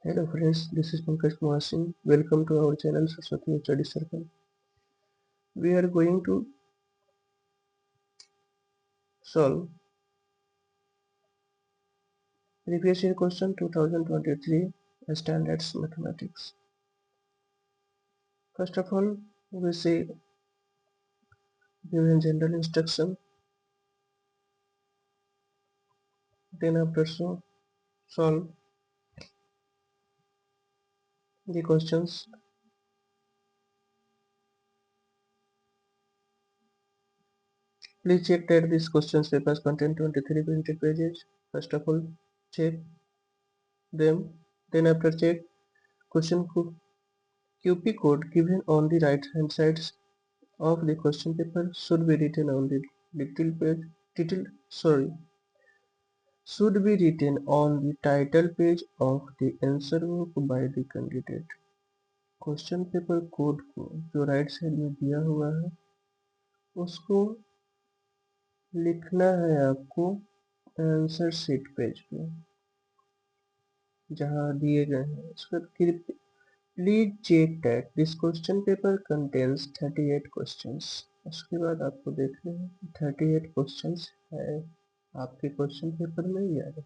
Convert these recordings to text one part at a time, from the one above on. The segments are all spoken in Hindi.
Hello friends, this is Pankaj Kumar Singh. Welcome to our channel Saraswati Study Circle. We are going to solve previous year question 2023 standards mathematics. First of all, we see given general instruction. Then after solve the questions. Please check that these questions papers contain 23 printed pages. First of all, check them. Then after check question QP code given on the right hand side of the question paper should be written on the title page. Title sorry should be written on the title page of the answer book by the candidate. Question paper code को जो राइट साइड में दिया हुआ है उसको लिखना है आपको आंसर शीट पेज पे जहां दिए गए हैं। उसका please check that this question paper contains 38 questions. उसके बाद आपको देखना है 38 क्वेश्चंस है आपके क्वेश्चन पेपर में या नहीं।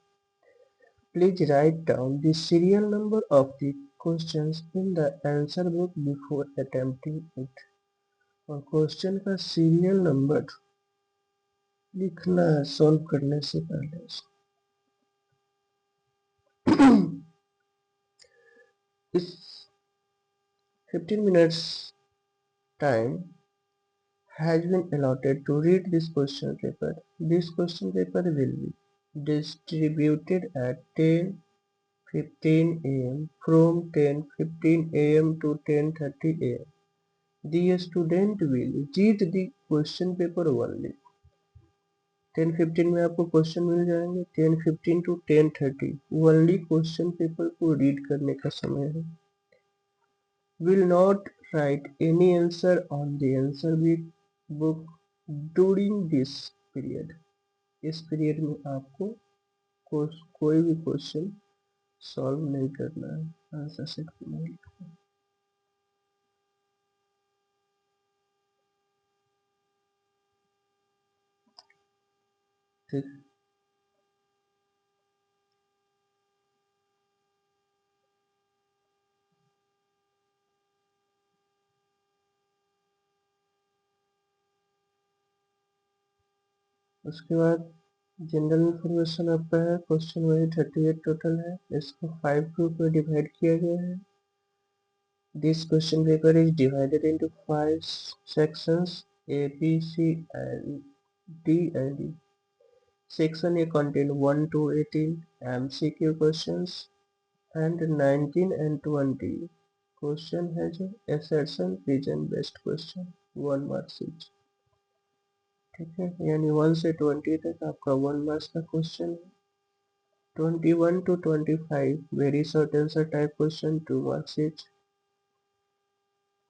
Please write down the serial number of the questions in the answer book before attempting it. और क्वेश्चन का सीरियल नंबर लिखना है सॉल्व करने से पहले। इस 15 minutes time has been allotted to read this question paper. This question paper will be distributed at 10:15 am from 10:15 am to 10:30 am. The student will read the question paper only. 10:15 में आपको क्वेश्चन मिल जाएंगे। 10:15 to 10:30 ओनली क्वेश्चन पेपर को रीड करने का समय है। Will not write any answer on the answer book during this period. इस पीरियड में आपको कोई भी क्वेश्चन सॉल्व नहीं करना है, आंसर शीट पे नहीं लिखना है। ठीक, उसके बाद जनरल इंफॉर्मेशन आपका है। क्वेश्चन वही 38 टोटल है। इसको 5 ग्रुप में डिवाइड किया गया है। This question paper is divided into 5 sections A, B, C and D and E. Section A contain 1 to 18 MCQ questions and 19 and 20 question है जो assertion pigeon based question 1 marks each। ठीक है, यानी 1 से 20 तक आपका 1 मार्क्स का क्वेश्चन है। 21 to 25 very short answer type question 2 marks each।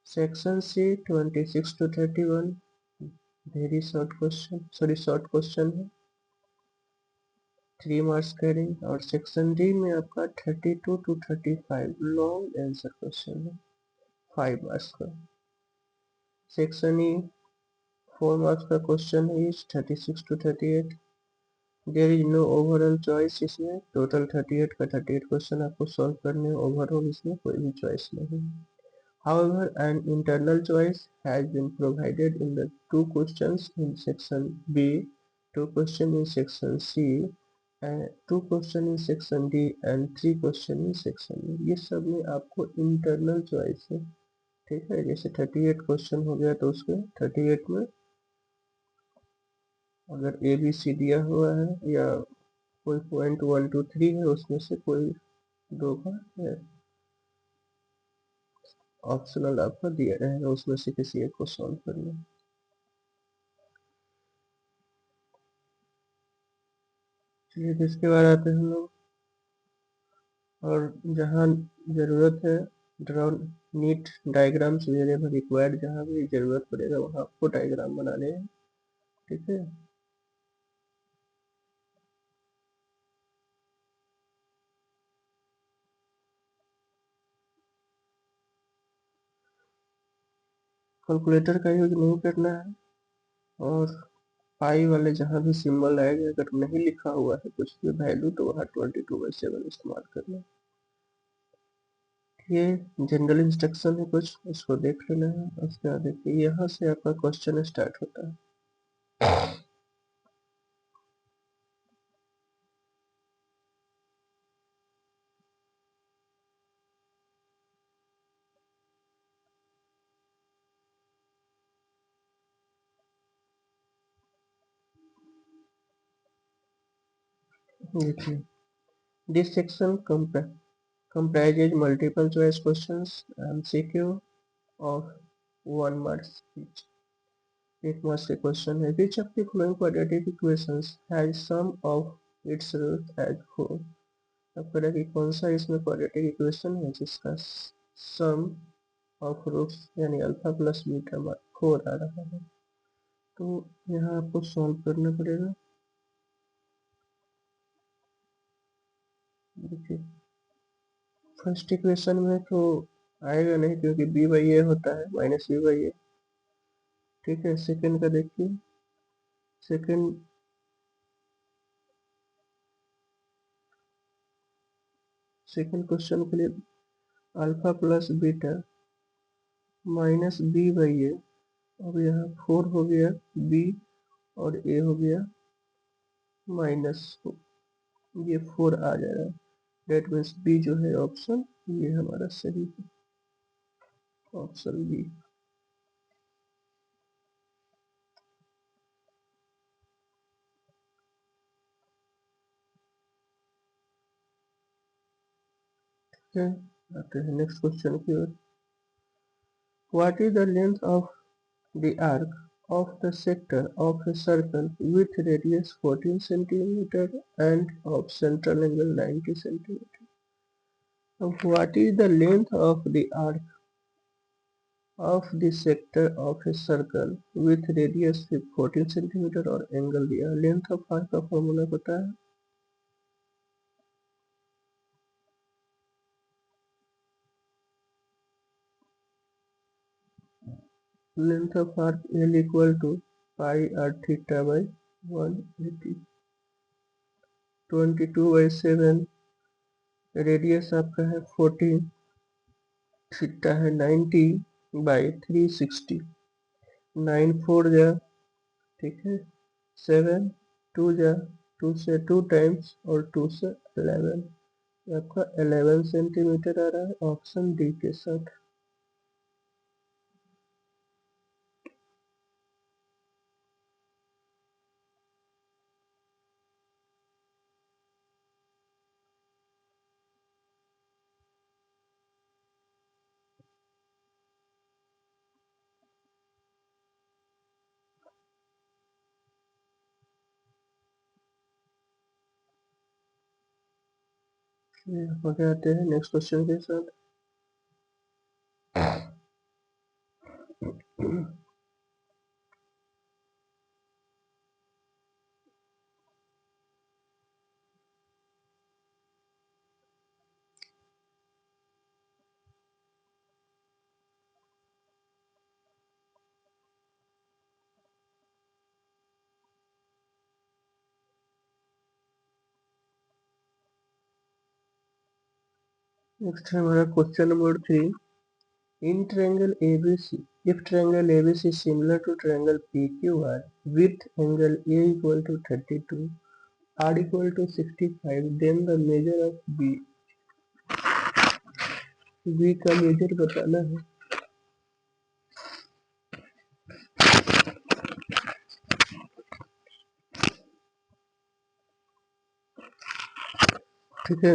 Section C 26 to 31 very short question है 3 मार्क्स कैरिंग। और सेक्शन डी में आपका 32 to 35 लॉन्ग आंसर क्वेश्चन है 5 मार्क्स का। सेक्शन ई 4 मार्क्स का क्वेश्चन है 36 to 38। There is no overall choice. इसमें टोटल 38 का 38 क्वेश्चन आपको सॉल्व करने हैं। ओवरऑल इसमें कोई भी चॉइस नहीं है। However, an internal choice has been provided in the 2 questions in section B, 2 questions in section C, and 2 questions in section D and 3 questions in section E। ये सब में आपको इंटरनल चॉइस है। ठीक है, जैसे 38 क्वेश्चन हो गया तो उसमें 38 में अगर ए बी सी दिया हुआ है या कोई पॉइंट 1 2 3 है उसमें से कोई 2 का ऑप्शनल आपको दिया रहेगा, उसमें से किसी एक को सॉल्व करना है। चलिए इसके बाद आते हैं हम लोग, और जहाँ ज़रूरत है draw NEET diagrams wherever required, जहाँ भी ज़रूरत पड़ेगा वहाँ आपको डायग्राम बनाने हैं। ठीक है, कैलकुलेटर का यूज नहीं करना है, और पाई वाले जहाँ भी सिंबल आएगा अगर नहीं लिखा हुआ है कुछ भी वैल्यू तो वहाँ 22/7 इस्तेमाल करना है। ये जनरल इंस्ट्रक्शन है कुछ, इसको देख लेना है। उसके बाद देखिए यहाँ से आपका क्वेश्चन स्टार्ट होता है। देखिए this section comprises multiple choice questions MCQ of 1 marks each। एक मार्क्स के क्वेश्चन है which of the following quadratic equations has sum of its roots as 4। अब करें कि कौन सा इसमें क्वाड्रेटिक इक्वेशन है जिसका सम ऑफ रूट्स यानी अल्फा प्लस बीटा 4 आ रहा है। तो यहाँ आपको सॉल्व करना पड़ेगा। देखिए फर्स्ट इक्वेशन में तो आएगा नहीं क्योंकि बी बाई ए होता है माइनस बी बाई ए। ठीक है, सेकंड का देखिए, सेकंड सेकंड क्वेश्चन के लिए alpha plus beta minus B by A. अब यहाँ 4 हो गया बी और ए हो गया माइनस, ये 4 आ जाएगा। डेट मीन्स बी जो है ऑप्शन ये हमारा सही है, ऑप्शन बी। आते हैं नेक्स्ट क्वेश्चन की ओर। What is the length of the arc of the sector of a circle with radius 14 centimeter and of central angle 90 centimeter। Now, what is the length of the arc of the sector of a circle with radius 14 centimeter और एंगल दिया। लेंथ ऑफ आर्क का फॉर्मूला पता है, length of arc L equal to pi R theta by 180। 22/7 radius आपका है 14, थीटा है 90 बाई 360। 9 4 जा, ठीक है, 7 2 जा, 2 से 2 टाइम्स और 2 से 11, आपका 11 सेंटीमीटर आ रहा है ऑप्शन डी के साथ। आगे आते हैं नेक्स्ट क्वेश्चन के साथ। नेक्स्ट है हमारा question number 3। In triangle ABC, if triangle ABC is similar to triangle PQR with angle A equal to 32, R equal to 65, then the measure of B का मेजर बताना है। ठीक है,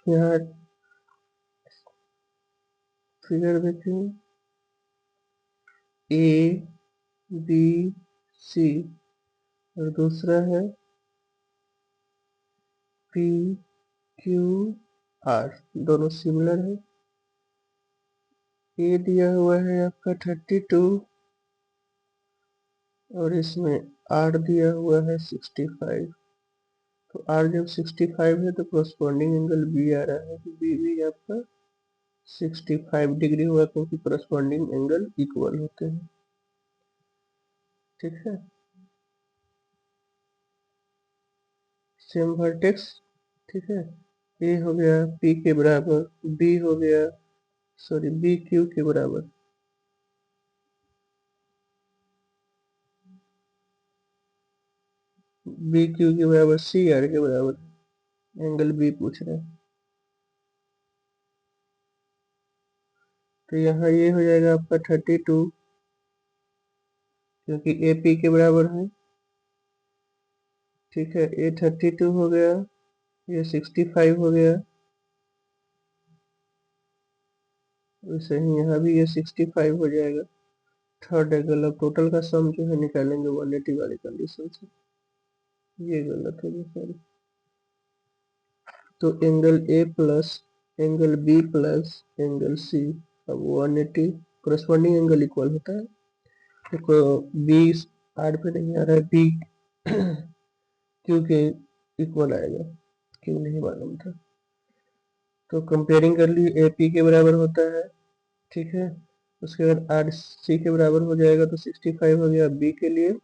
यहाँ फिगर देखिए ए बी सी और दूसरा है पी क्यू आर, दोनों सिमिलर है। ए दिया हुआ है आपका 32 और इसमें आर दिया हुआ है 65। तो आर जब 65 है तो कोरस्पॉन्डिंग एंगल बी आ रहा है, बी भी आपका 65 डिग्री होगा क्योंकि करस्पॉन्डिंग एंगल इक्वल होते हैं। ठीक है, सेम वर्टेक्स। ठीक है, ए हो गया पी के बराबर, बी हो गया सॉरी बी क्यू के बराबर, बी क्यू के बराबर, सी आर के बराबर, एंगल बी पूछ रहे हैं। तो यहाँ ये हो जाएगा आपका 32, क्योंकि ए पी के बराबर है। ठीक है, ये 32 हो गया, ये 65 हो गया, वैसे ही यहाँ भी ये 65 हो जाएगा। थर्ड एंगल, अब टोटल का सम जो है निकालेंगे 180 वाली कंडीशन से। ये गलत हो गया सॉरी। तो angle A plus angle B plus angle C, अब 180 करस्पॉन्डिंग एंगल इक्वल होता है। देखो बी आर पे नहीं आ रहा है, बी क्यू के इक्वल आएगा, क्यों नहीं मालूम था। तो कंपेयरिंग कर ली, ए पी के बराबर होता है। ठीक है, उसके बाद आर सी के बराबर हो जाएगा, तो 65 हो गया बी के लिए।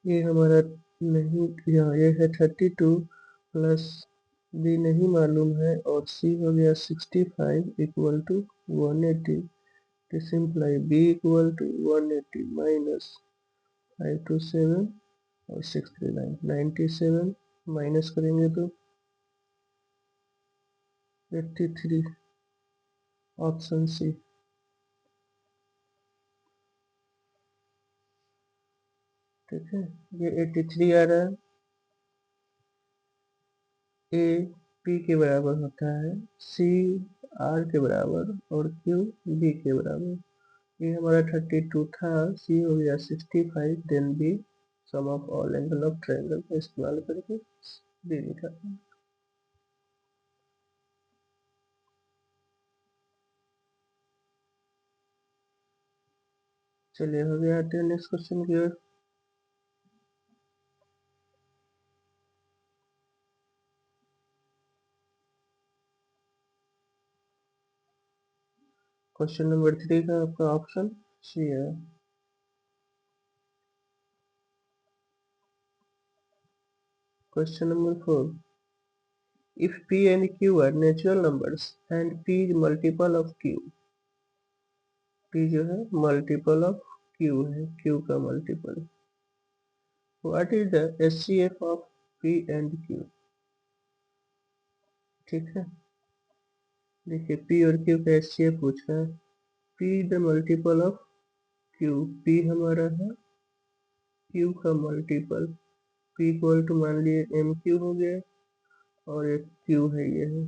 ये हमारा नहीं, यहाँ ये है 32 प्लस बी नहीं मालूम है, और सी हो गया 65 इक्वल टू 180। तो simply B equal to 180 minus 527 और 639, 97 माइनस करेंगे तो 83, ऑप्शन सी। ठीक है, ये 83 आ रहा है। ए पी के बराबर होता है, सी आर के बराबर, और क्यू बी के बराबर। ये हमारा 32 था, सी हो गया 65, then B sum of all angle of triangle का इस्तेमाल करके बी निकालना। चलिए हो गया, आते हैं नेक्स्ट क्वेश्चन की ओर। क्वेश्चन नंबर 3 का आपका ऑप्शन सी है। Question number 4, if p and q are natural numbers and p is multiple of q, p जो है मल्टीपल ऑफ q है, q का multiple, what is the HCF of p and q। ठीक है, देखिए p और q का एचसीएफ पूछ रहा है। p the multiple of q, p हमारा है q का मल्टीपल, p इक्वल टू मान लिए एम क्यू हो गया, और एक q है ये है।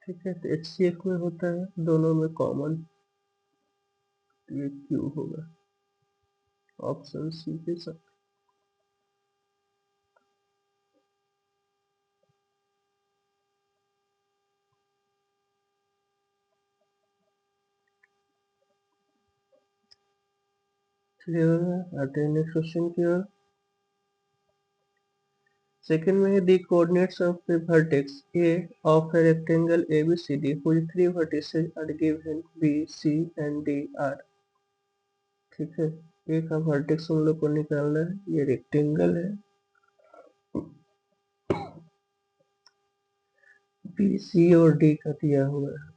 ठीक है, तो एचसीएफ में होता है दोनों में कॉमन, ये q होगा, ऑप्शन सी के साथ। क्लियर है, आते हैं नेक्स्ट क्वेश्चन की ओर। सेकंड में है the coordinates of the vertex A of a rectangle ABCD whose three vertices are given B, C and D are। ठीक है, ए का वर्टेक्स हम लोग को निकालना है, ये रेक्टेंगल है, बी सी और डी का दिया हुआ है।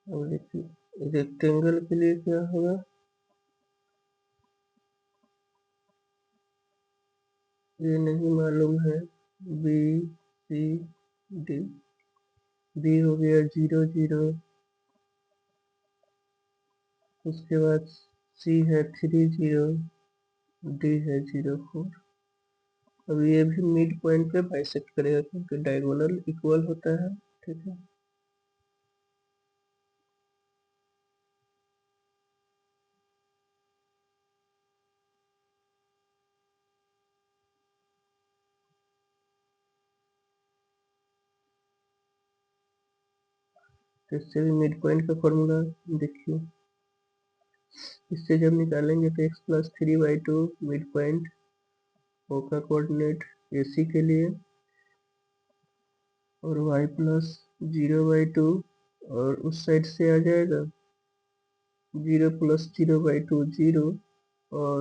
अब देखिए रेक्टेंगल के लिए क्या होगा, ये नहीं मालूम है, बी सी डी, बी हो गया 0 0, उसके बाद सी है 3 0, डी है 0 4। अब ये भी मिड पॉइंट पे बाइसेक्ट करेगा क्योंकि डायगोनल इक्वल होता है। ठीक है, तो इससे भी मिड पॉइंट का फॉर्मूला देखिए, इससे जब निकालेंगे तो x plus 3/2 mid point O का कोऑर्डिनेट AC के लिए और y प्लस 0/2 और उस साइड से आ जाएगा 0 प्लस 0/2 0 और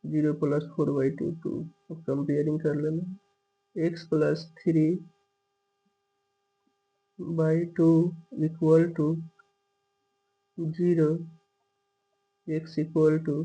0 प्लस 4/2 2। अब कंपेयरिंग कर लेना x plus 3/2 equal to 0 x equal to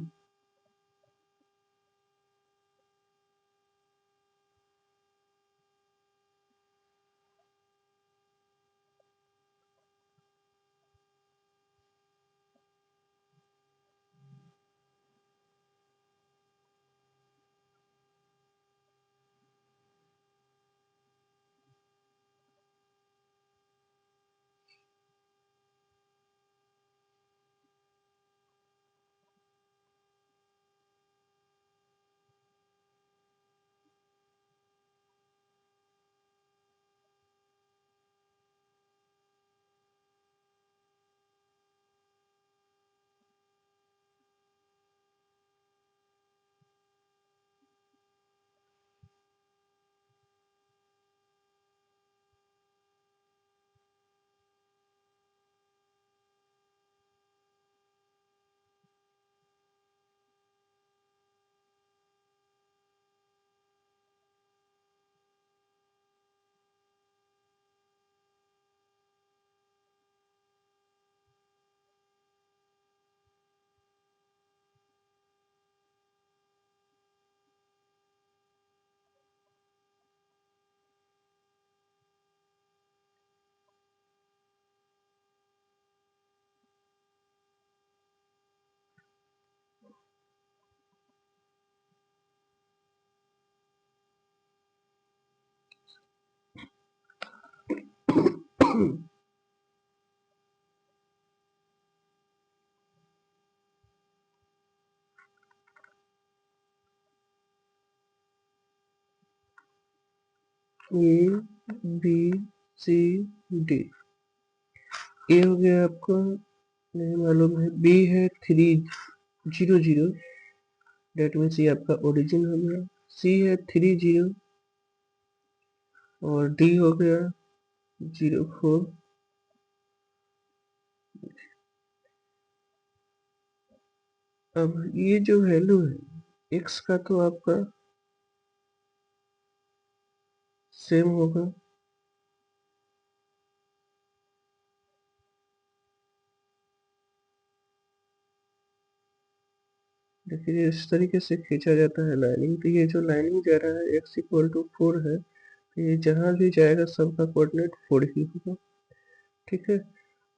A B C D। A हो गया आपका नहीं मालूम है, बी है 3 0 0, डेट मीन्स ये आपका ओरिजिन हो गया, सी है 3 0 और डी हो गया 0 4। अब ये जो वैल्यू है एक्स का तो आपका सेम होगा, देखिए इस तरीके से खींचा जाता है लाइनिंग, तो ये जो लाइनिंग जा रहा है x इक्वल टू 4 है, तो ये जहां भी जाएगा सबका कोऑर्डिनेट 4 ही होगा, ठीक है।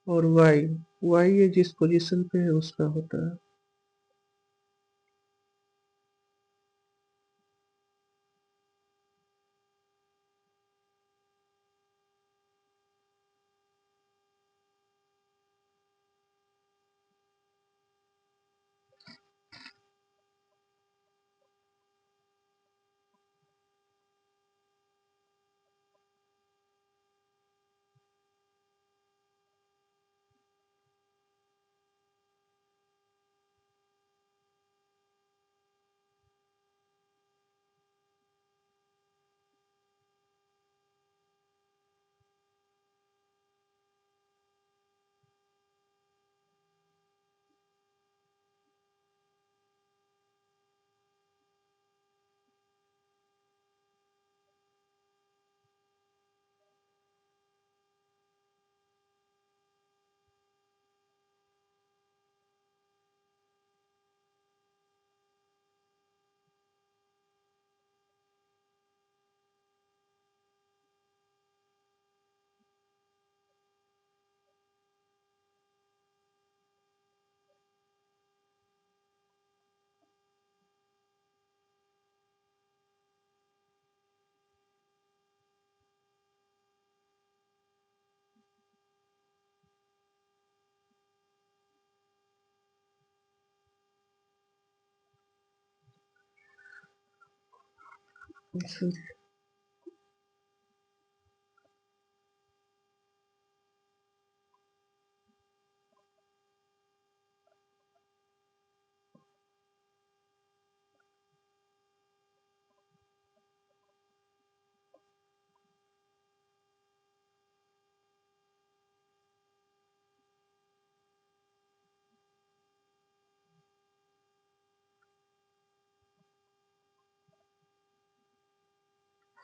और y ये जिस पोजीशन पे है उसका होता है।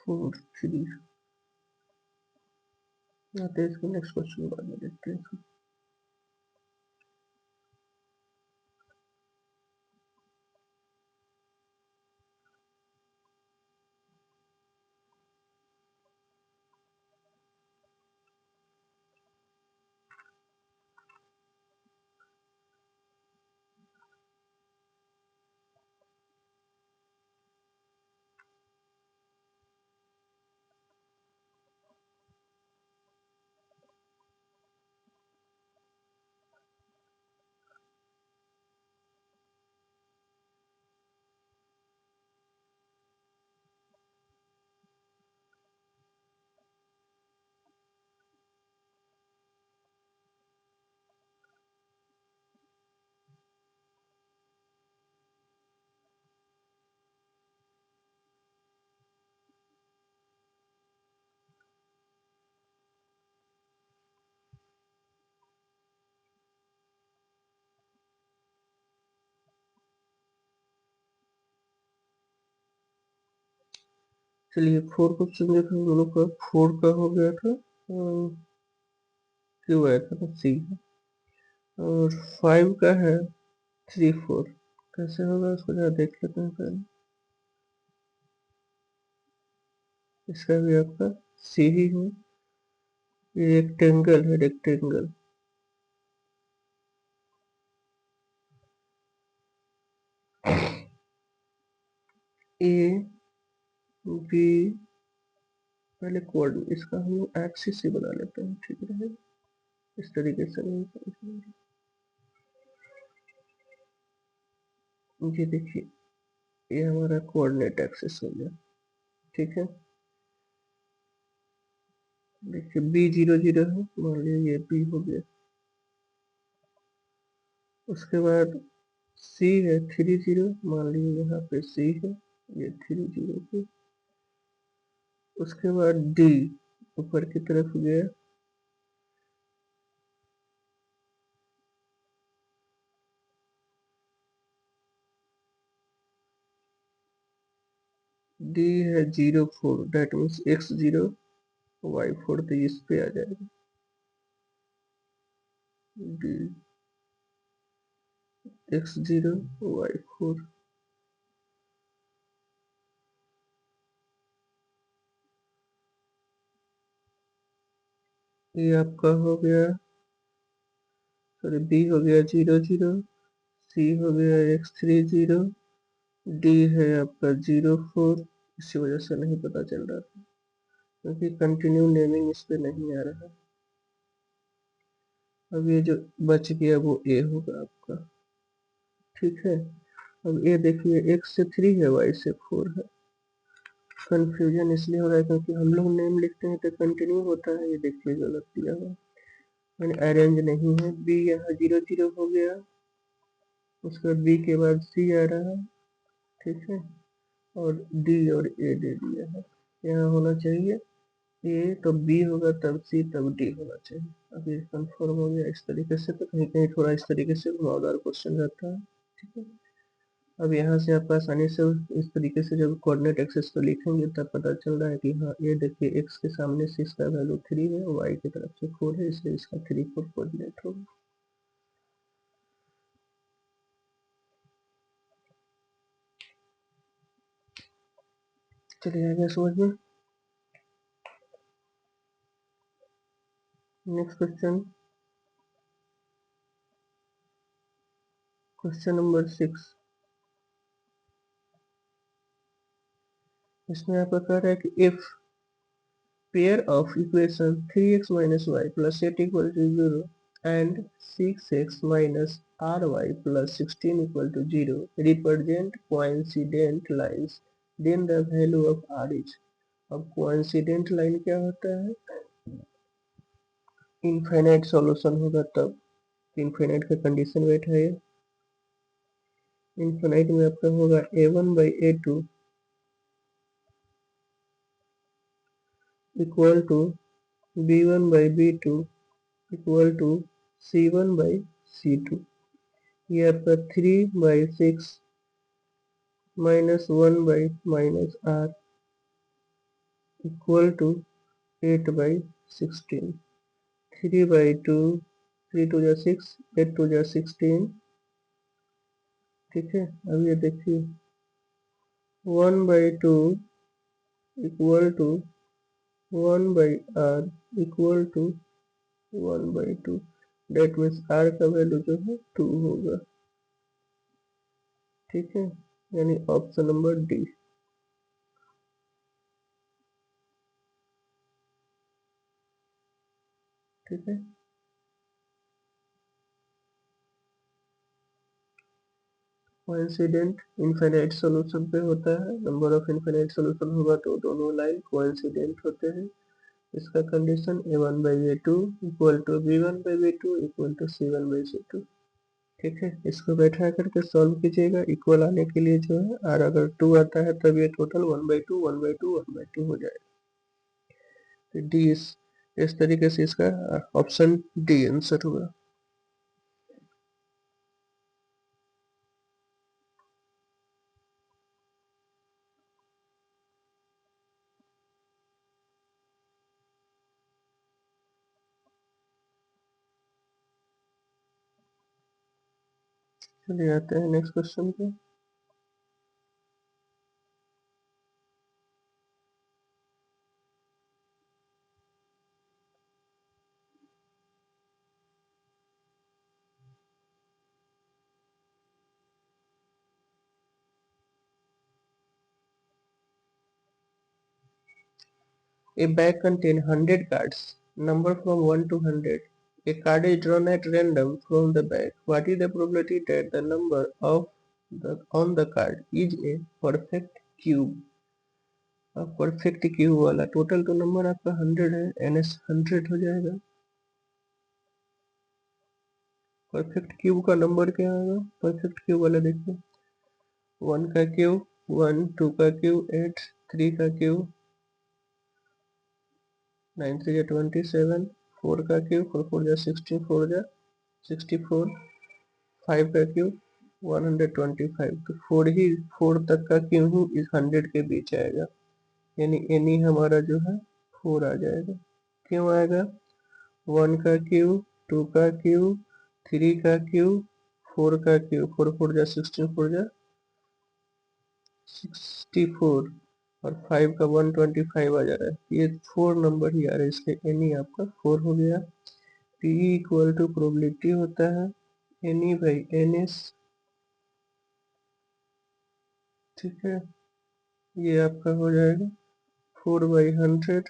4 3 आते हैं इसके नेक्स्ट क्वेश्चन बाद में देखते हैं। चलिए 4 क्वेश्चन देखो, हम लोग का 4 का हो गया था, क्यों आया था ना सी, और 5 का है 3 4। कैसे होगा उसको जरा देख लेते हैं पहले। इसका भी आपका सी ही है, ये रेक्टेंगल है, रेक्टेंगल ए बी, पहले कोऑर्डिनेट इसका हम लोग एक्सिस ही बना लेते हैं, ठीक रहेगा, इस तरीके से नहीं करेंगे। ये देखिए, ये हमारा कोऑर्डिनेट एक्सिस हो गया, ठीक है। देखिए बी 0 0 है, मान लीजिए ये बी हो गया। उसके बाद सी है 3 0, मान लीजिए यहाँ पे सी है, ये 3 0 पे। उसके बाद डी ऊपर की तरफ गया, डी है 0 4, डेट मीन्स x 0 y 4, तो इस पे आ जाएगा डी x 0 y 4। ये आपका हो गया, सॉरी बी हो गया 0 0, सी हो गया x 3 0, डी है आपका 0 4। इसी वजह से नहीं पता चल रहा था, क्योंकि कंटिन्यू नेमिंग इस पे नहीं आ रहा। अब ये जो बच गया वो ए होगा आपका, ठीक है। अब ये देखिए x से 3 है, y से 4 है। कंफ्यूजन इसलिए हो रहा है क्योंकि हम लोग नेम लिखते हैं तो कंटिन्यू होता है, ये देखिए गलत दिया हुआ, मैंने अरेंज नहीं है। बी यहाँ 0 0 हो गया, उसके बाद बी के बाद सी आ रहा है, ठीक है, और डी और ए दे दिया है। यहाँ होना चाहिए ए, तो बी होगा तब सी तब डी होना चाहिए। अब ये कंफर्म हो गया इस तरीके से, तो कहीं कहीं थोड़ा इस तरीके से घुमावदार क्वेश्चन रहता है, ठीक है। अब यहाँ से आप आसानी से इस तरीके से जब कोऑर्डिनेट एक्सिस को लिखेंगे तब पता चल रहा है कि हाँ ये देखिए x के सामने से इसका वैल्यू 3 है, y की तरफ से 4 है, इसलिए इसका 3 4 कोऑर्डिनेट होगा। चलिए आगे समझ में। Next question, question number 6। इसमें आपका कह रहा है कि if pair of equation 3x minus y plus 8 equal to 0 and 6x minus ry plus 16 equal to 0 represent coincident lines, then the value of r is। अब कोइंसिडेंट लाइन क्या होता है, इनफाइनाइट सॉल्यूशन होगा तब, इनफाइनाइट का कंडीशन वेट है ये। इनफाइनाइट में आपका होगा a1/a2 equal to b1/b2 equal to c1/c2। ये आपका 3/6 -1/-r इक्वल टू 8/16, 3/2, 3 2 जा 6, 8 2 जा 16। ठीक है, अब ये देखिए 1/2 equal to 1/r equal to 1/2। That means r का वैल्यू जो है 2 होगा। ठीक है, यानी ऑप्शन नंबर डी। ठीक है, कोइंसिडेंट इनफाइनाइट सॉल्यूशन पे होता है। नंबर ऑफ इनफाइनाइट सॉल्यूशन होगा तो दोनों लाइन कोइंसिडेंट होते हैं। इसका condition a1/a2 equal to b1/b2 equal to c1/c2। ठीक है, इसको बैठा करके सॉल्व कीजिएगा। इक्वल आने के लिए जो है और अगर 2 आता है तब ये टोटल 1/2 1/2 1/2 हो जाएगा। तो डी इस तरीके से इसका ऑप्शन डी आंसर हुआ। चलिए आते हैं नेक्स्ट क्वेश्चन पे। A bag contains 100 cards, number from 1 to 100. A card is drawn at random from the bag. What is the probability that the number of on the card is a perfect cube? अब परफेक्ट क्यूब वाला टोटल तो नंबर आपका 100 है, NS 100 हो जाएगा। परफेक्ट क्यूब का नंबर क्या होगा? परफेक्ट क्यूब वाला देखिए 1 का क्यूब 1, 2 का क्यूब 8, 3 का क्यूब 9 3 जा 27, 4 का क्यूब 4 4 जा 16, 4 जा 64, 5 का क्यूब 125। तो 4 तक का क्यूब इस 100 के बीच आएगा, यानी एनी हमारा जो है 4 आ जाएगा। क्यों आएगा? 1 का क्यूब 2 का क्यूब 3 का क्यूब 4 का क्यूब 4 4 जा 16, 4 जा 64 और 5 का 125 आ जा रहा है। ये 4 नंबर ही आ रहा है, इसलिए एनी आपका 4 हो गया। P इक्वल टू प्रोबेबिलिटी होता है एनी बाई NS। ठीक है, ये आपका हो जाएगा 4/100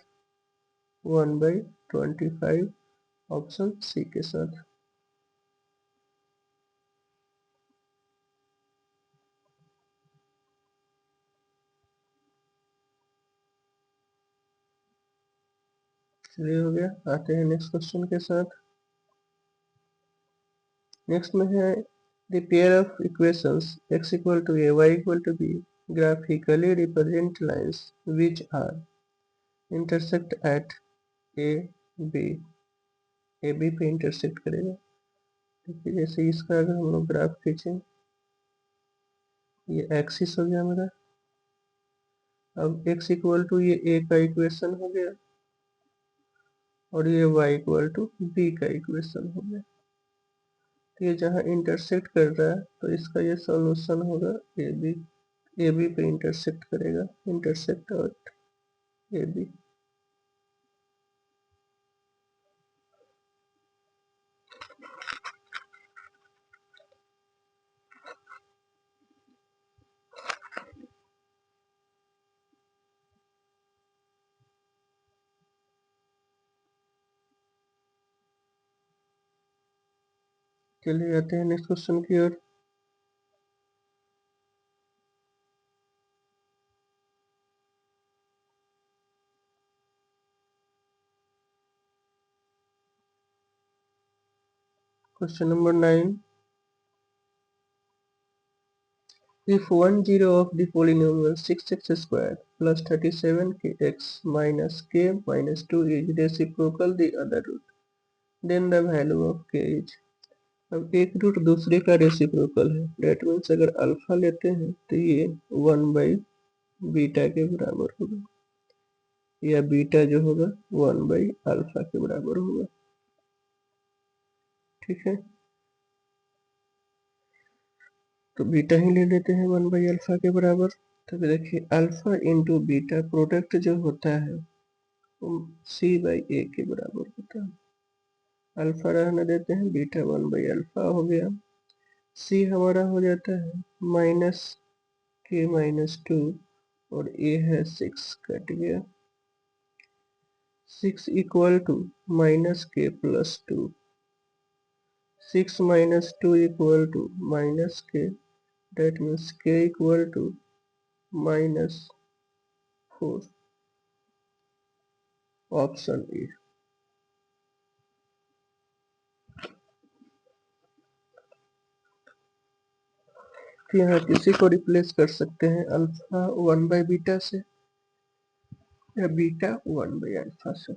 1/25 ऑप्शन सी के साथ। चलिए हो गया, आते हैं नेक्स्ट क्वेश्चन के साथ। नेक्स्ट में है the pair of equations x equal to a y equal to b graphically represent lines which are intersect at A B. A B पे इंटरसेक्ट करेगा। देखिए जैसे इसका अगर हम लोग ग्राफ खींचें, ये एक्सिस हो गया मेरा। अब x इक्वल टू ये a का इक्वेशन हो गया और ये y इक्वल टू b का इक्वेशन हो गया। तो ये जहाँ इंटरसेक्ट कर रहा है तो इसका ये सॉल्यूशन होगा ए बी पे इंटरसेक्ट करेगा, इंटरसेक्ट और ए बी। चलिए आते हैं नेक्स्ट क्वेश्चन की ओर। Question number 9। If one zero of the polynomial 6x squared plus 37x minus k minus 2 is reciprocal the other root, then the value of k is। अब एक रूट दूसरे का रेसिप्रोकल है, डेट मीन्स अगर अल्फा लेते हैं तो ये 1/बीटा के बराबर होगा। या बीटा जो होगा 1/अल्फा के बराबर होगा। ठीक है, तो बीटा ही ले लेते हैं 1/अल्फा के बराबर। तो देखिए अल्फा इंटू बीटा प्रोडक्ट जो होता है वो C/A के बराबर होता है। अल्फा रहने देते हैं, बीटा 1/अल्फा हो गया। C हमारा हो जाता है -K-2 और A है 6, कट गया। 6 equal to -K+2, 6 - 2 equal to -K, that means K equal to -4, option A. तो यहाँ किसी को रिप्लेस कर सकते हैं, अल्फा 1/बीटा से या बीटा 1/अल्फा से।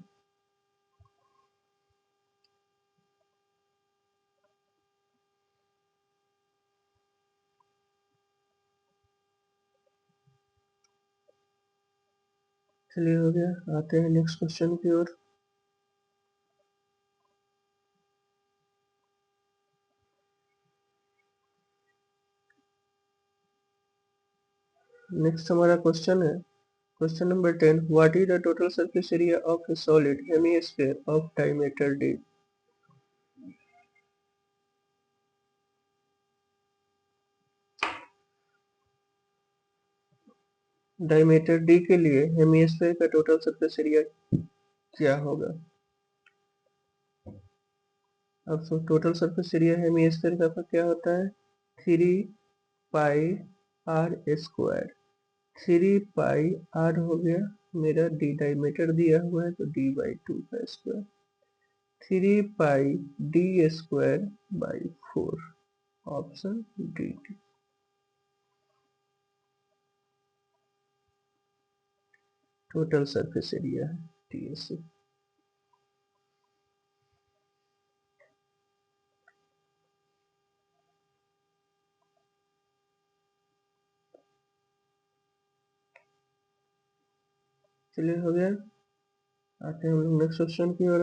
चलिए हो गया, आते हैं नेक्स्ट क्वेश्चन की ओर। नेक्स्ट हमारा क्वेश्चन है question number 10, what is the total surface area of A solid hemisphere of diameter d। Diameter d के लिए हेमिस्फीयर का टोटल सरफेस एरिया क्या होगा। अब टोटल सरफेस एरिया हेमिस्फीयर का क्या होता है, 3πr²। 3πr हो गया, मेरा d डायमीटर दिया हुआ है तो d/2 का square, 3πd²/4, option D. Total surface area है TSA। चलिए हो गया, आते हैं हम लोग नेक्स्ट क्वेश्चन की ओर।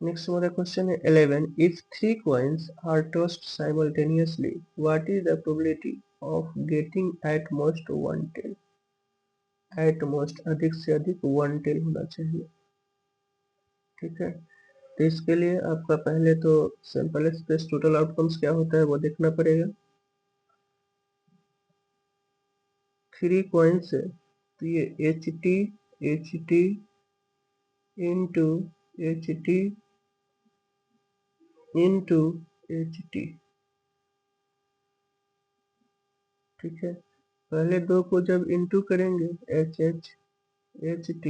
नेक्स्ट हमारा क्वेश्चन है 11, if 3 coins are tossed simultaneously what is the probability of getting at most one tail। At most अधिक से अधिक 1 टेल होना चाहिए। ठीक है, तो इसके लिए आपका पहले तो सैंपल स्पेस टोटल आउटकम्स क्या होता है वो देखना पड़ेगा। 3 कॉइन्स है तो ये HT into HT into HT। ठीक है, पहले दो को जब इंटू करेंगे HH HT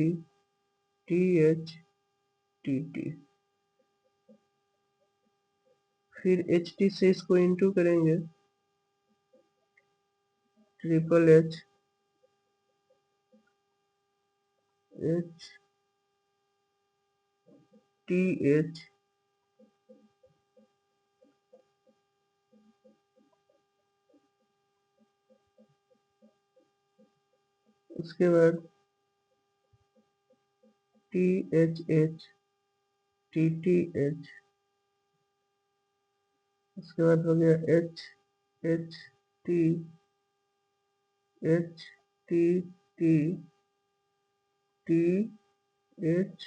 TH TT, फिर HT से इसको इंटू करेंगे HHH TH, उसके बाद THH TTH, उसके बाद हो गया HHT HTT THTTT।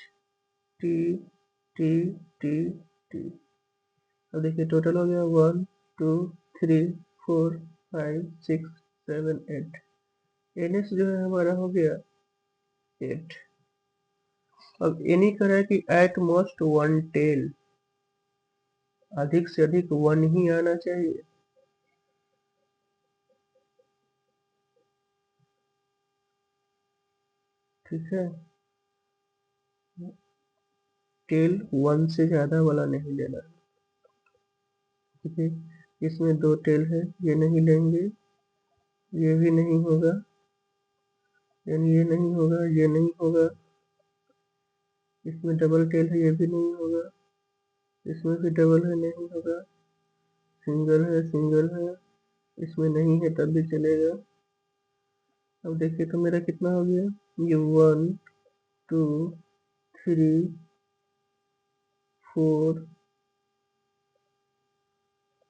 अब देखिए टोटल हो गया 1 2 3 4 5 6 7 8। NS जो है हमारा हो गया 8। अब एनी कह रहा है कि एट मोस्ट 1 टेल, अधिक से अधिक 1 ही आना चाहिए। ठीक है, टेल 1 से ज्यादा वाला नहीं लेना। ठीक है, इसमें 2 टेल है, ये नहीं लेंगे, ये भी नहीं होगा, यानी ये नहीं होगा, ये नहीं होगा, इसमें डबल टेल है, ये भी नहीं होगा, इसमें भी डबल है, नहीं होगा। सिंगल है, सिंगल है, इसमें नहीं है तब भी चलेगा। अब देखिए तो मेरा कितना हो गया, ये 1 2 3 4,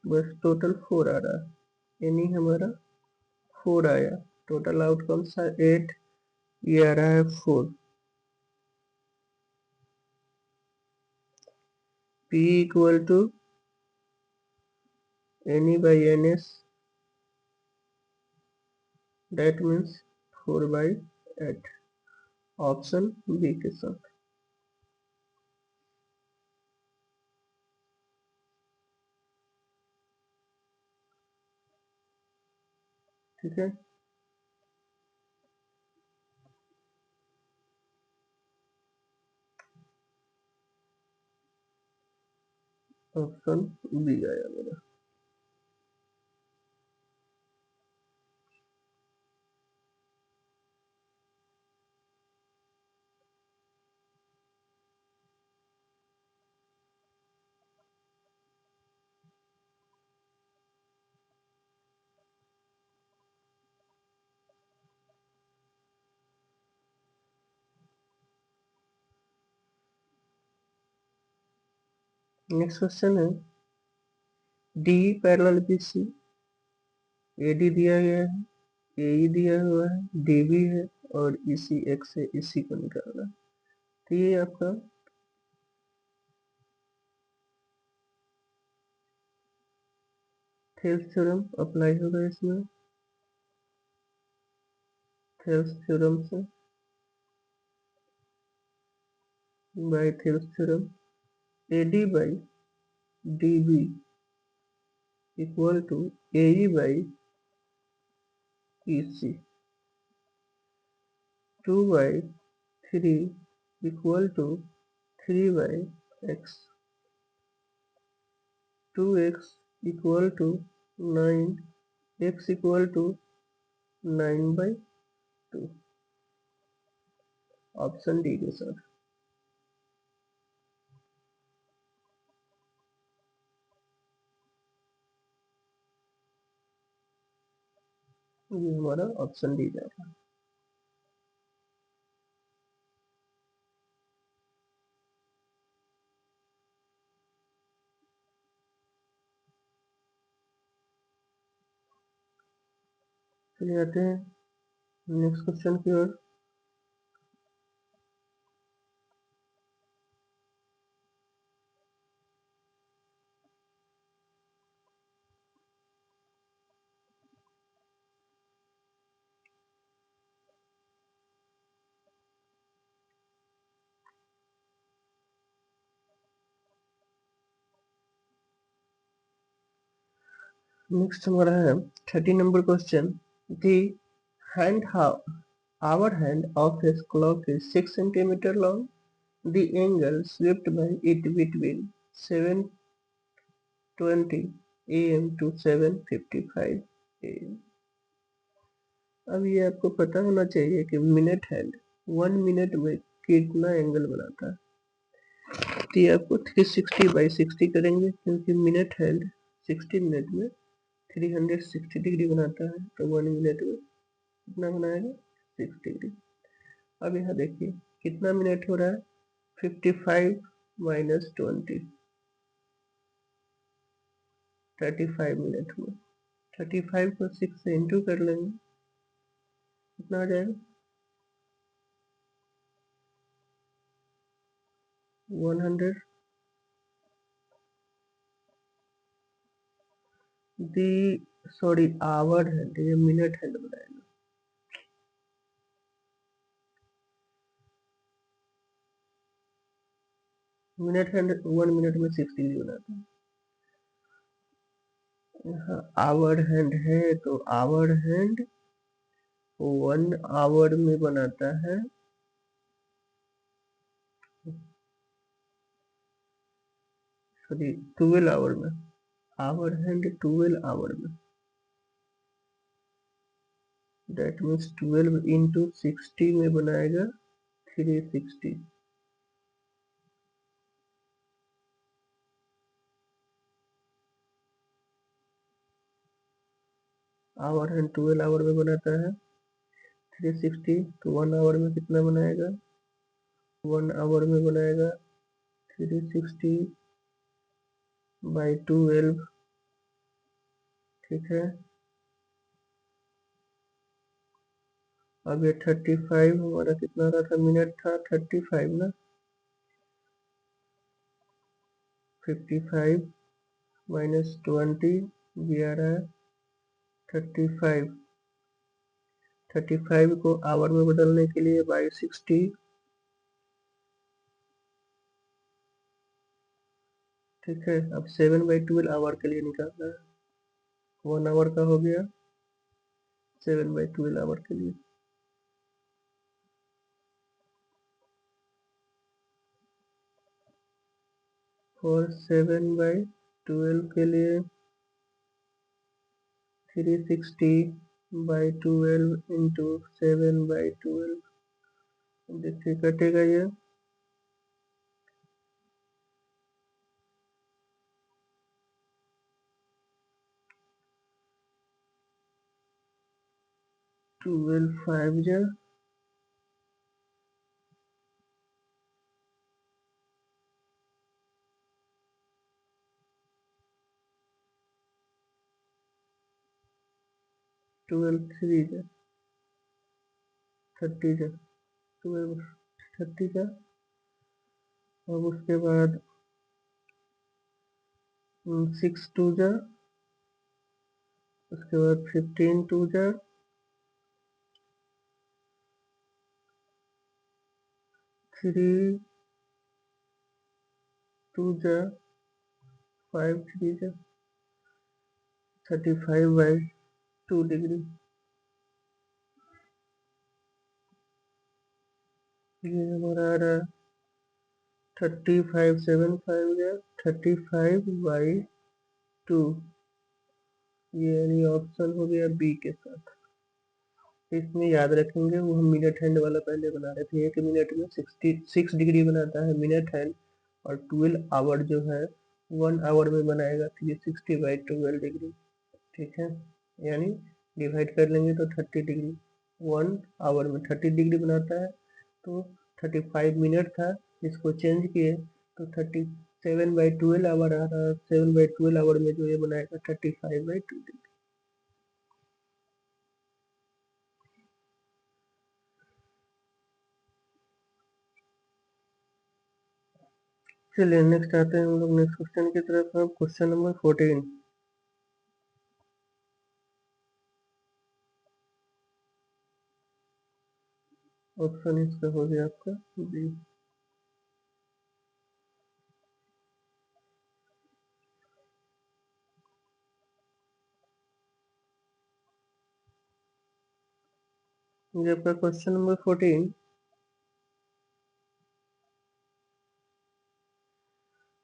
बस टोटल 4 आ रहा है, यानी हमारा 4 आया। टोटल आउटकम था 8, ये आ रहा है 4। P equal to NE/NS, that means 4/8, option B के साथ। ठीक है, ऑप्शन बी आया मेरा। नेक्स्ट क्वेश्चन है, D parallel B C, AD दिया गया है, AE दिया हुआ है, DB है, और इसी X से इसी को निकालना है। तो ये आपका थेल्स थ्योरम अप्लाई होगा इसमें। थेल्स थ्योरम से, by Thales theorem, AD by DB equal to AE by EC, 2/3 equal to 3/x, 2x equal to 9, x equal to 9/2, option D के साथ। ये हमारा ऑप्शन डी जाएगा। चलिए आते हैं नेक्स्ट क्वेश्चन की ओर। नेक्स्ट हमारा है 30 number question, the hand our hand of his clock is 6 centimeter long. The angle swept by it between 7:20 a.m. to 7:55 a.m. अब ये आपको पता होना चाहिए कि मिनट हैंड 1 मिनट में कितना एंगल बनाता है। तो ये आपको 360/60 करेंगे, क्योंकि मिनट हैंड 60 मिनट में 360 डिग्री बनाता है, तो 1 मिनट में कितना बनाएगा, 6 डिग्री। अब यहाँ देखिए कितना मिनट हो रहा है, 55 माइनस 20, 35 मिनट में। 35 को 6 से इंटू कर लेंगे, कितना आ जाएगा, 100। दी सॉरी आवर हैंड, ये मिनट हैंड बनाएगा। मिनट हैंड 1 मिनट में 6 डिग्री बनाता है। यहाँ आवर हैंड है तो आवर हैंड 1 आवर में बनाता है, सॉरी 12 आवर में, आवर हैंड 12 आवर में, दैट मीन्स 12 इंटू 60 में बनाएगा 360। आवर एंड 12 आवर में बनाता है 360, तो 1 आवर में कितना बनाएगा, 1 आवर में बनाएगा 360/12। ठीक है, अब ये 35 हमारा कितना रहा था, मिनट था 35 ना, 55 -20 ये आ रहा है 35। 35 को आवर में बदलने के लिए बाई 60, ठीक है। अब 7/12 आवर के लिए निकालना है, 1 आवर का हो गया 7/12 आवर के लिए। और 7/12 के लिए 360/12 इंटू 7/12, देखिए कटेगा ये 12 5 जा 12 3 जा 30 जा 12 30 जा। अब उसके बाद 6 2 जा, उसके बाद 15 2 जा, 3 2 जा, 5 3 जा, 35/2 डिग्री। ये हमारा आ रहा है 3575 या 35/2, ये यानी ऑप्शन हो गया बी के साथ। इसमें याद रखेंगे, वो हम मिनट हैंड वाला पहले बना रहे थे, 1 मिनट में 66 डिग्री बनाता है मिनट हैंड, और 12 आवर जो है 1 आवर में बनाएगा 360/12 डिग्री। ठीक है, यानी डिवाइड कर लेंगे तो 30 डिग्री, 1 आवर में 30 डिग्री बनाता है, तो 35 मिनट था, इसको चेंज किए तो 37/12 आवर आ रहा है, 7/12 आवर में जो ये बनाएगा 35/2 डिग्री। चलिए नेक्स्ट आते हैं हम लोग नेक्स्ट क्वेश्चन की तरफ। अब क्वेश्चन नंबर 14। ऑप्शन इसका हो गया आपका बी। ये आपका क्वेश्चन नंबर 14।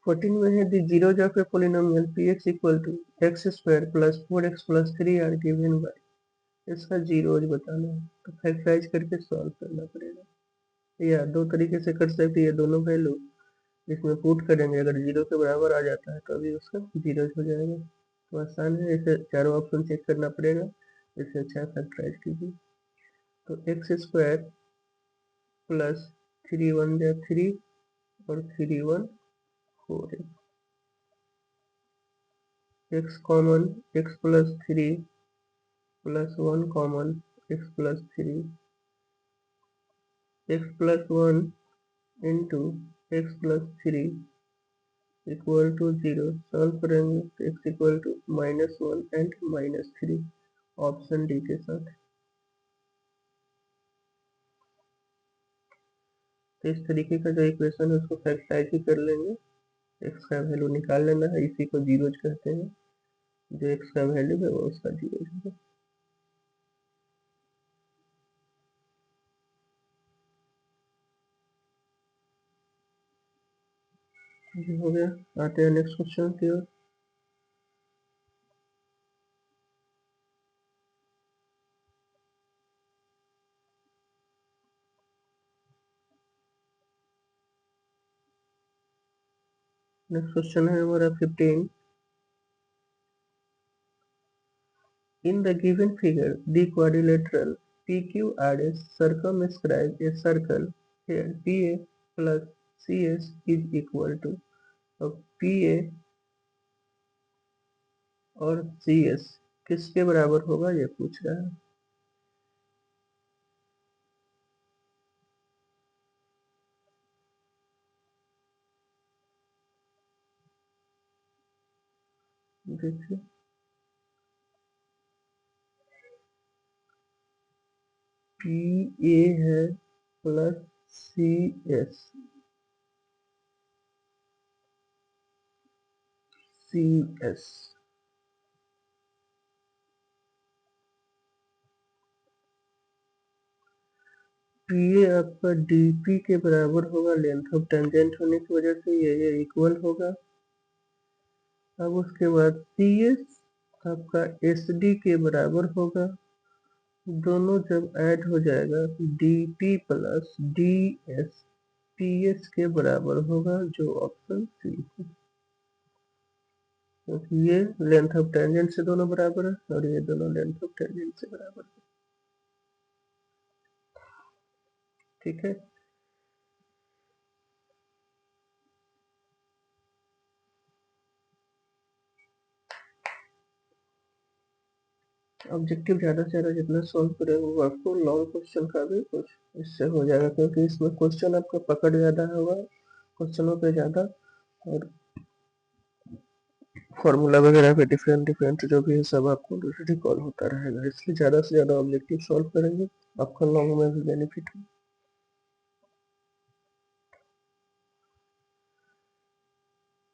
14 में है the zeros of a polynomial P X equal to X square plus 4x plus 3 are given by, इसका जीरोज बताना है, तो फैक्टराइज करके सॉल्व करना पड़ेगा। या दो तरीके से कर सकते हैं, दोनों वैल्यू इसमें पुट करेंगे, अगर जीरो के बराबर आ जाता है तो अभी उसका जीरोज हो जाएगा। तो आसान है, इसे चारों ऑप्शन चेक करना पड़ेगा, इससे अच्छा फैक्टराइज कीजिए। तो एक्स स्क्वायर प्लस 3 1 जा 3 और 3 1 4, x common, x plus 3 plus 1 common, x plus 3, x plus 1 into x plus 3 equal to 0। Solve करेंगे तो x equal to -1 and -3, option D के साथ। तो इस तरीके का जो इक्वेशन है उसको फैक्टराइज ही कर लेंगे, एक्स का वैल्यू निकाल लेना है, इसी को जीरोज कहते हैं, जो एक्स का वैल्यू है वो उसका जीरोज है। ये हो गया, आते हैं नेक्स्ट क्वेश्चन की ओर। नेक्स्ट क्वेश्चन है हमारा 15। In the given figure, the quadrilateral PQRS circumscribes a circle. Here PA plus CS is equal to PA और CS किसके बराबर होगा ये पूछ रहा है। देखिए PA है प्लस CS PA आपका DP के बराबर होगा, लेंथ ऑफ टेंजेंट होने की वजह से ये इक्वल होगा। अब उसके बाद CS आपका SD के बराबर होगा, दोनों जब ऐड हो जाएगा DP प्लस DS PS के बराबर होगा, जो ऑप्शन सी है, क्योंकि ये लेंथ ऑफ टेंजेंट से दोनों बराबर है और ये दोनों लेंथ ऑफ टेंजेंट से बराबर है। ठीक है, ऑब्जेक्टिव ज़्यादा से ज़्यादा जितना सॉल्व करेंगे वो आपको लॉन्ग क्वेश्चन का भी कुछ इससे हो जाएगा, क्योंकि इसमें क्वेश्चन आपका पकड़ ज़्यादा होगा, क्वेश्चनों पे ज़्यादा, और फॉर्मूला वगैरह पे डिफरेंट डिफरेंट जो भी है सब आपको रिकॉल होता रहेगा, इसलिए ज़्यादा से ज़्यादा ऑब्जेक्टिव सॉल्व करेंगे, आपका लॉन्ग में भी बेनिफिट है।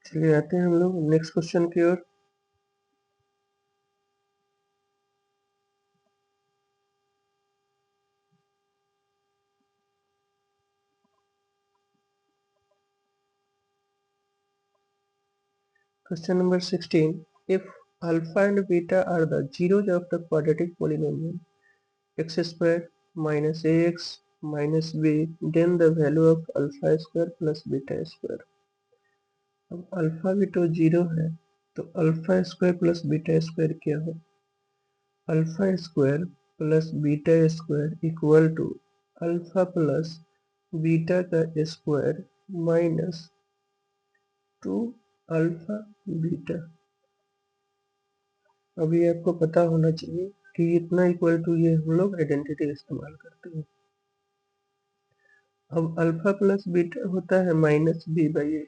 चलिए आते हैं हम लोग नेक्स्ट क्वेश्चन की ओर। Question number 16. If alpha and beta are the zeros of the quadratic polynomial x square minus ax minus b, then the value of alpha square plus beta square. अब अल्फा भी तो जीरो है, तो alpha square plus beta square क्या हो? Alpha square plus beta square equal to alpha plus beta का स्क्वायर माइनस 2 अल्फा बीटा। अभी आपको पता होना चाहिए कि इतना इक्वल टू ये हम लोग आइडेंटिटी इस्तेमाल करते हैं। अब अल्फा प्लस बीटा होता है minus B by A,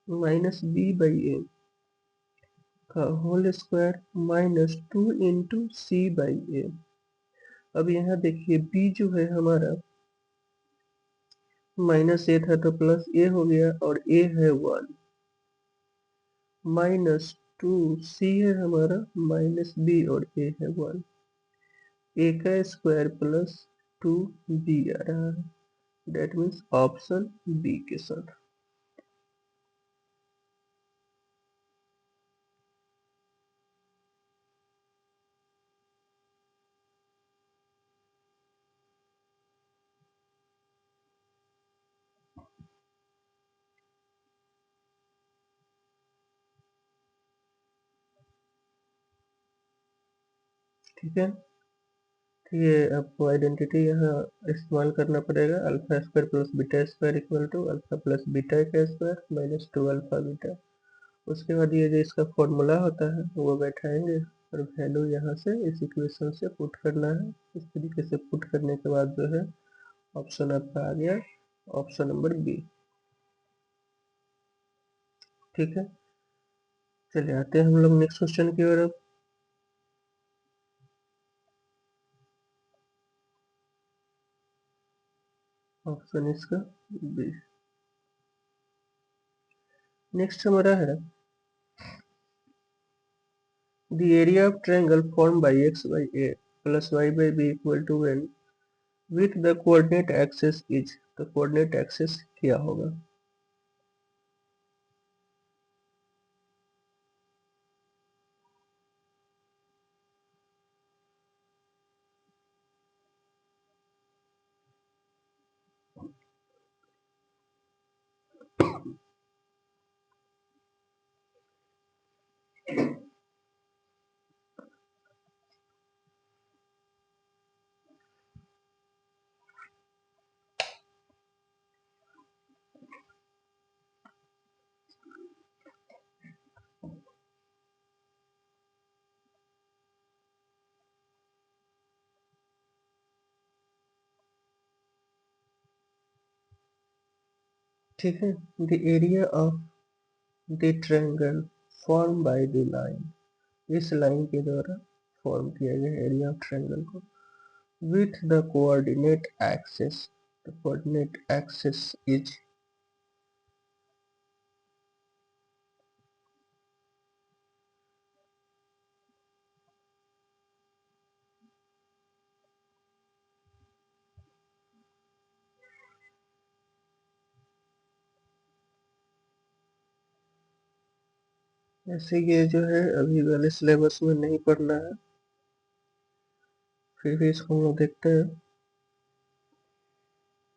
minus B by A का whole square minus 2 into C by A. अब यहाँ देखिए बी जो है हमारा माइनस ए था तो प्लस ए हो गया, और ए है 1 माइनस 2, सी है हमारा माइनस बी और ए है 1, ए का स्क्वायर प्लस 2 बी आ रहा है, डेट मीन्स ऑप्शन बी के साथ। ठीक है, तो ये आपको आइडेंटिटी यहाँ इस्तेमाल करना पड़ेगा, alpha square plus beta square equal to alpha plus beta का स्क्वायर माइनस 2 अल्फा बीटा। उसके बाद ये जो इसका फॉर्मूला होता है वो बैठाएंगे और वैल्यू यहाँ से इस इक्वेशन से पुट करना है। इस तरीके से पुट करने के बाद जो है ऑप्शन आपका आ गया ऑप्शन नंबर बी। ठीक है, चलिए आते हैं हम लोग नेक्स्ट क्वेश्चन की ओर। ऑप्शन इसका बी। नेक्स्ट हमारा है the area of triangle formed by x by a plus y by b equal to n with the coordinate axis is, तो coordinate axis क्या होगा? ठीक है, the area of the triangle form by the line, इस लाइन के द्वारा फॉर्म किया गया एरिया ऑफ ट्रायंगल को, with the coordinate axis, the coordinate axis is, ऐसे ये जो है अभी वाले सिलेबस में नहीं पढ़ना है, फिर भी इसको हम लोग देखते हैं।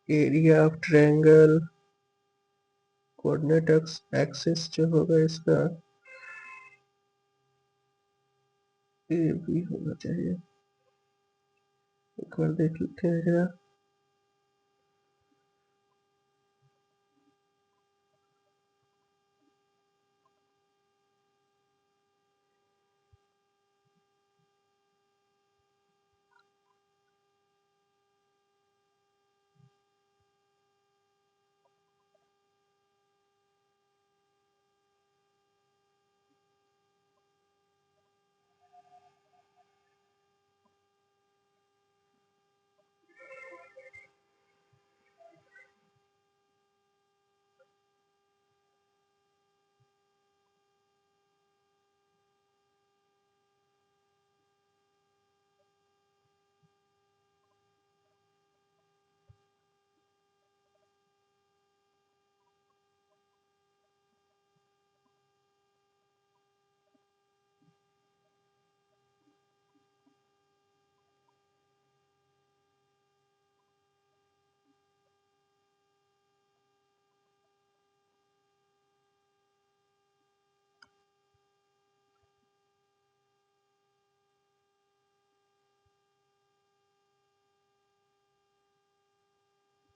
Area of triangle coordinate axis जो होगा इसका ए बी होना चाहिए। एक बार देख लेते हैं जरा।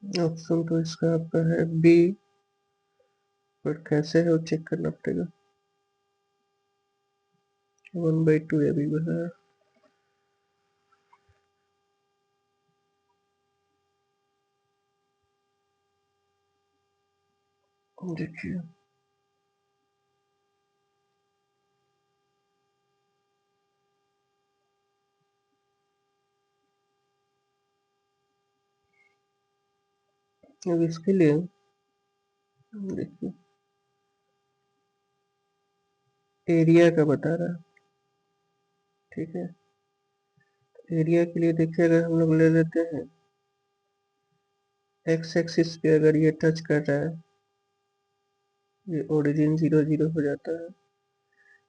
ऑप्शन तो इसका आपका है बी, बट कैसे है वो चेक करना पड़ेगा। 1/2 ये भी है। देखिए अब इसके लिए देखिए एरिया का बता रहा है, ठीक है। एरिया के लिए देखिए अगर हम लोग ले लेते हैं एक्स एक्सिस पे, अगर ये टच कर रहा है, ये ओरिजिन 0 0 हो जाता है।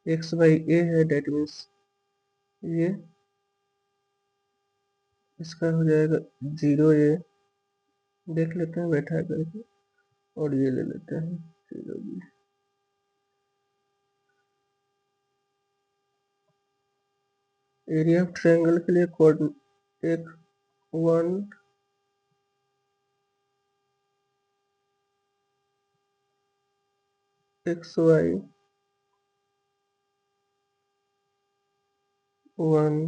एक्स बाई ए है, डेट मीन्स ये इसका हो जाएगा 0 ए, देख लेते हैं बैठा करके, और ये ले लेते हैं 0 बी। एरिया ऑफ ट्रायंगल के लिए एक 1 एक्स वाई 1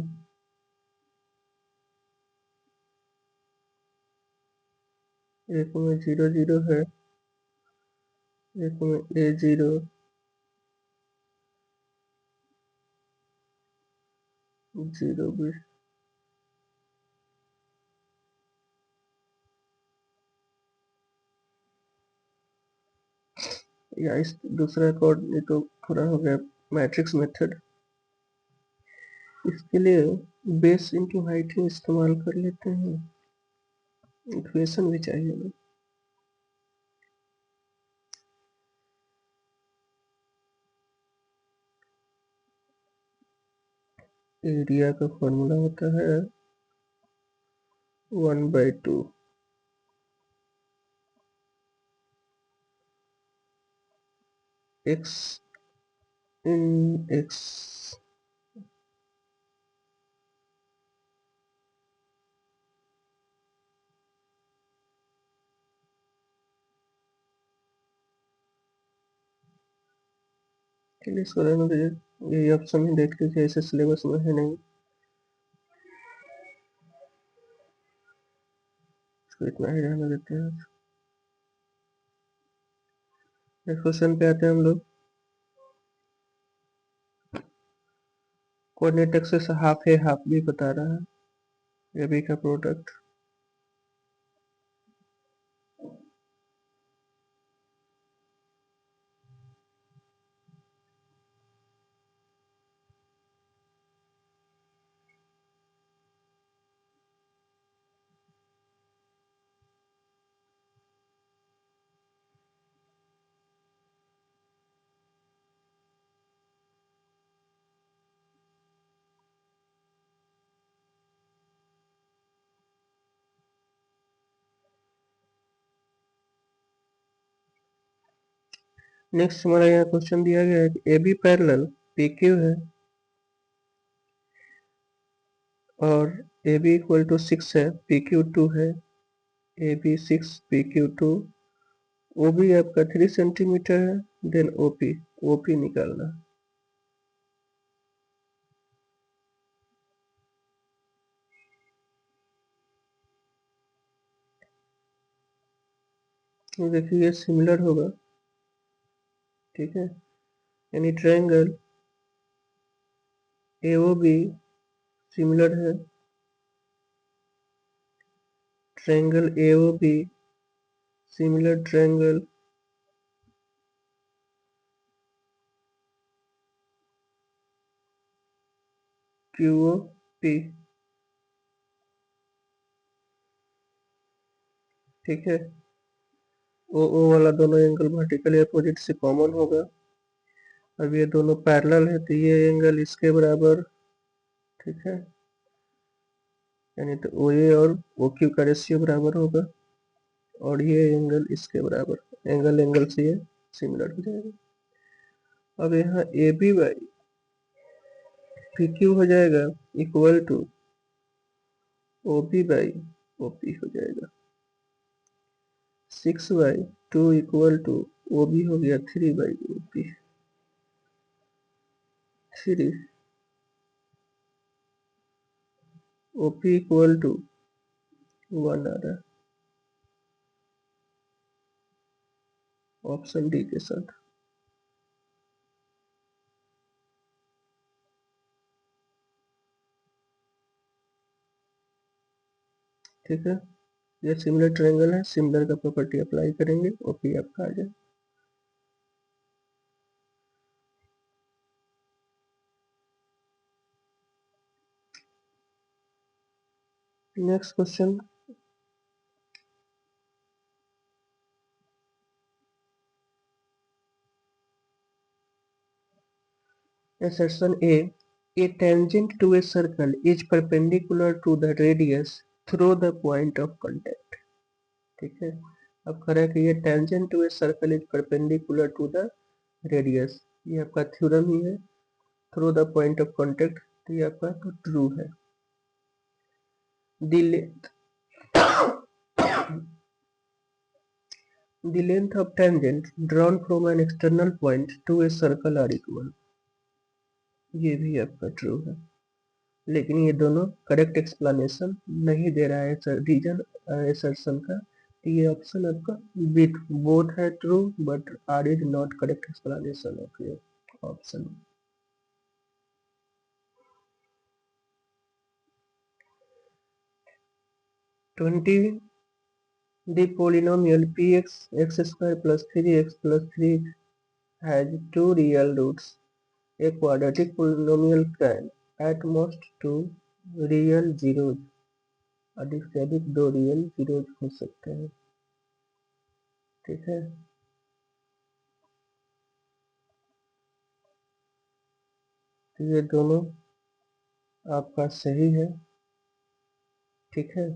एक में 0 0 है, एक में ए 0 0 बी। या इस दूसरा कोड ये तो पूरा हो गया मैट्रिक्स मेथड। इसके लिए बेस इंटू हाइट ही इस्तेमाल कर लेते हैं, इक्वेशन भी चाहिए ना। एरिया का फॉर्मूला होता है 1/2 एक्स इन एक्स। चलिए इसको रहने दीजिए, यही ऑप्शन ही देख लीजिए, ऐसे सिलेबस में है नहीं, इसको इतना ही रहने देते हैं। नेक्स्ट क्वेश्चन पे आते हैं हम लोग। कोऑर्डिनेट एक्सिस हाफ है हाफ भी बता रहा है, ये भी का प्रोडक्ट। नेक्स्ट हमारा यहाँ क्वेश्चन दिया गया है कि A B parallel P Q है और ए बी इक्वल टू 6 है, पी क्यू 2 है, A B 6 P Q 2, O B आपका 3 सेंटीमीटर है, देन ओ पी निकालना। तो देखिए ये सिमिलर होगा, ठीक है, यानी triangle A O B similar है, triangle A O B similar triangle Q O P, ठीक है। ओ वाला दोनों एंगल वर्टिकली अपोजिट से कॉमन होगा। अब ये दोनों पैरेलल है तो ये एंगल इसके बराबर, ठीक है, यानी तो ओ ए और ओ क्यू का रेशियो बराबर होगा और ये एंगल इसके बराबर, एंगल से ये सिमिलर हो जाएगा। अब यहाँ A B by P Q हो जाएगा equal to O B by O P हो जाएगा। 6/2 इक्वल टू ओ बी हो गया 3/ओ पी, 3 ओ पी इक्वल टू 1 आ रहा है ऑप्शन डी के साथ, ठीक है। ये सिमिलर ट्रायंगल है, सिमिलर का प्रॉपर्टी अप्लाई करेंगे, ओपी आपका आ जाए। Next question, assertion A tangent to a circle is perpendicular to the radius through the point of contact, ठीक है। अब कह रहा है कि ये tangent to a circle is perpendicular to the radius, ये आपका थ्योरम ही है, through the point of contact, तो ये आपका तो ट्रू है। The length the length of tangent drawn from an external point to a circle are equal, ये भी आपका ट्रू है। लेकिन ये दोनों करेक्ट एक्सप्लेनेशन नहीं दे रहा है रीजन असर्शन का, तो ये ऑप्शन आपका बिट बोथ है true but R is not correct explanation of ये option. 20 the polynomial px x square plus 3x plus 3 has two real roots. A quadratic polynomial can at most two real zeros, अधिक से अधिक दो रियल जीरोज हो सकते हैं, ठीक है। तो ये दोनों आपका सही है, ठीक है,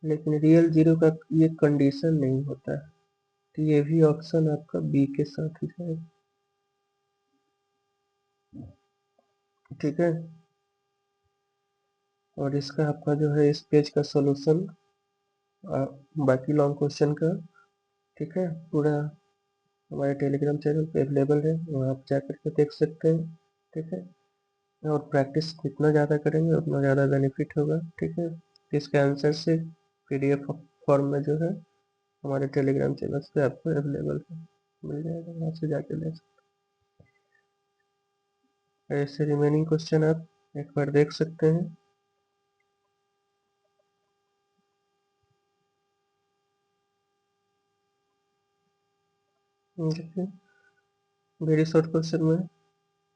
लेकिन रियल जीरो का ये कंडीशन नहीं होता है, तो ये भी ऑप्शन आपका बी के साथ ही जाएगा। ठीक है। और इसका आपका जो है इस पेज का सॉल्यूशन बाकी लॉन्ग क्वेश्चन का, ठीक है, पूरा हमारे टेलीग्राम चैनल पे अवेलेबल है, वहाँ आप जा करके देख सकते हैं। ठीक है। और प्रैक्टिस जितना ज़्यादा करेंगे उतना ज़्यादा बेनिफिट होगा। ठीक है। इसके आंसर से PDF फॉर्म में जो है हमारे टेलीग्राम चैनल पे आपको अवेलेबल है, मिल जाएगा, वहाँ से जाके ले सकते हैं। ऐसे रिमेनिंग क्वेश्चन आप एक बार देख सकते हैं। देखिए, वेरी शॉर्ट क्वेश्चन में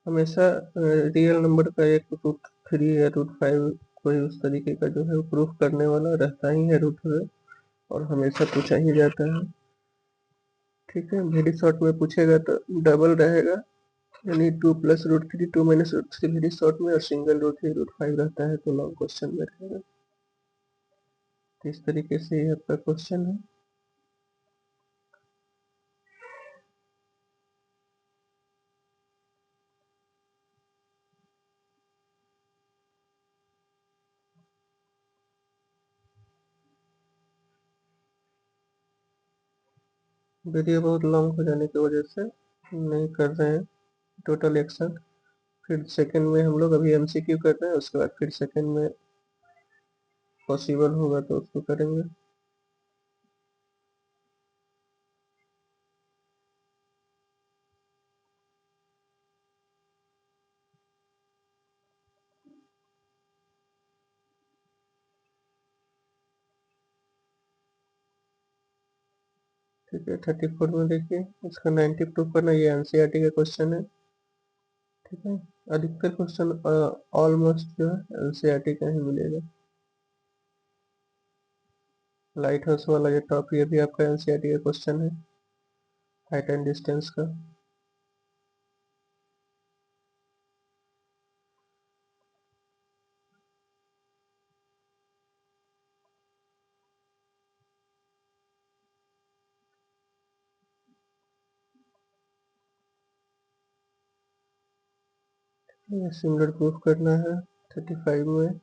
हमेशा रियल नंबर का एक √3 या √5 कोई उस तरीके का जो है प्रूफ करने वाला रहता ही है रूट में, और हमेशा पूछा ही जाता है। ठीक है। वेरी शॉर्ट में पूछेगा तो डबल रहेगा, यानी 2 + √3 2 - √3 वेरी शॉर्ट में, और सिंगल √3 √5 रहता है तो लॉन्ग क्वेश्चन में रहेगा। तो इस तरीके से ये आपका क्वेश्चन है। वीडियो बहुत लॉन्ग हो जाने की वजह से नहीं कर रहे हैं टोटल एक्शन। फिर सेकंड में हम लोग अभी MCQ कर रहे हैं, उसके बाद फिर सेकंड में पॉसिबल होगा तो उसको करेंगे। ठीक है। 34 में देखिए, इसका 90 प्रूफ करना, ये NCERT का क्वेश्चन है। ठीक है। अधिकतर क्वेश्चन ऑलमोस्ट जो है NCERT का ही मिलेगा। लाइट हाउस वाला ये टॉप, ये भी आपका NCERT का क्वेश्चन है, हाइट एंड डिस्टेंस का। ये सिमिलर प्रूफ करना है 35 में।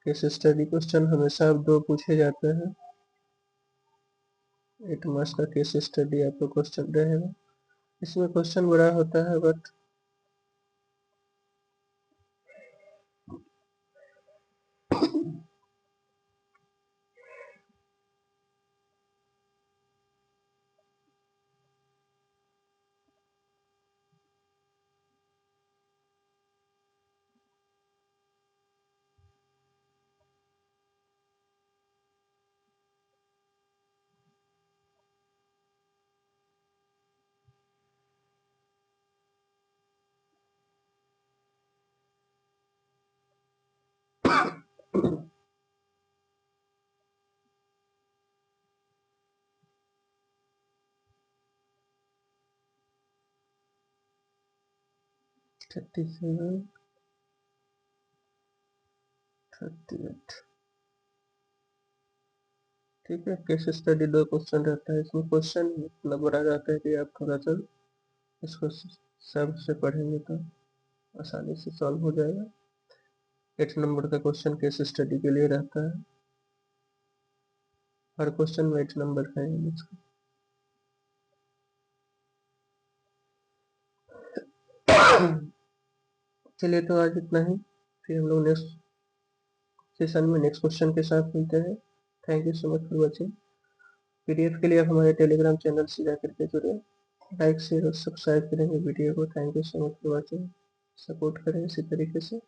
केस स्टडी क्वेश्चन हमेशा अब 2 पूछे जाते हैं। 8 मार्क्स का केस स्टडी आपका क्वेश्चन रहेगा। इसमें क्वेश्चन बड़ा होता है बट थर्टी सेवन 38। ठीक है। केस स्टडी 2 क्वेश्चन रहता है, इसमें क्वेश्चन इतना बड़ा रहता है कि आप थोड़ा सा इसको सब से पढ़ेंगे तो आसानी से सॉल्व हो जाएगा। 8 नंबर का क्वेश्चन केस स्टडी के लिए रहता है, हर क्वेश्चन में 8 नंबर का है इसका। चलिए, तो आज इतना ही, फिर हम लोग नेक्स्ट सेशन में नेक्स्ट क्वेश्चन के साथ मिलते हैं। Thank you so much for watching. PDF के लिए आप हमारे टेलीग्राम चैनल से जाकर के जुड़े, लाइक शेयर और सब्सक्राइब करेंगे वीडियो को। Thank you so much for watching. Support करें इसी तरीके से।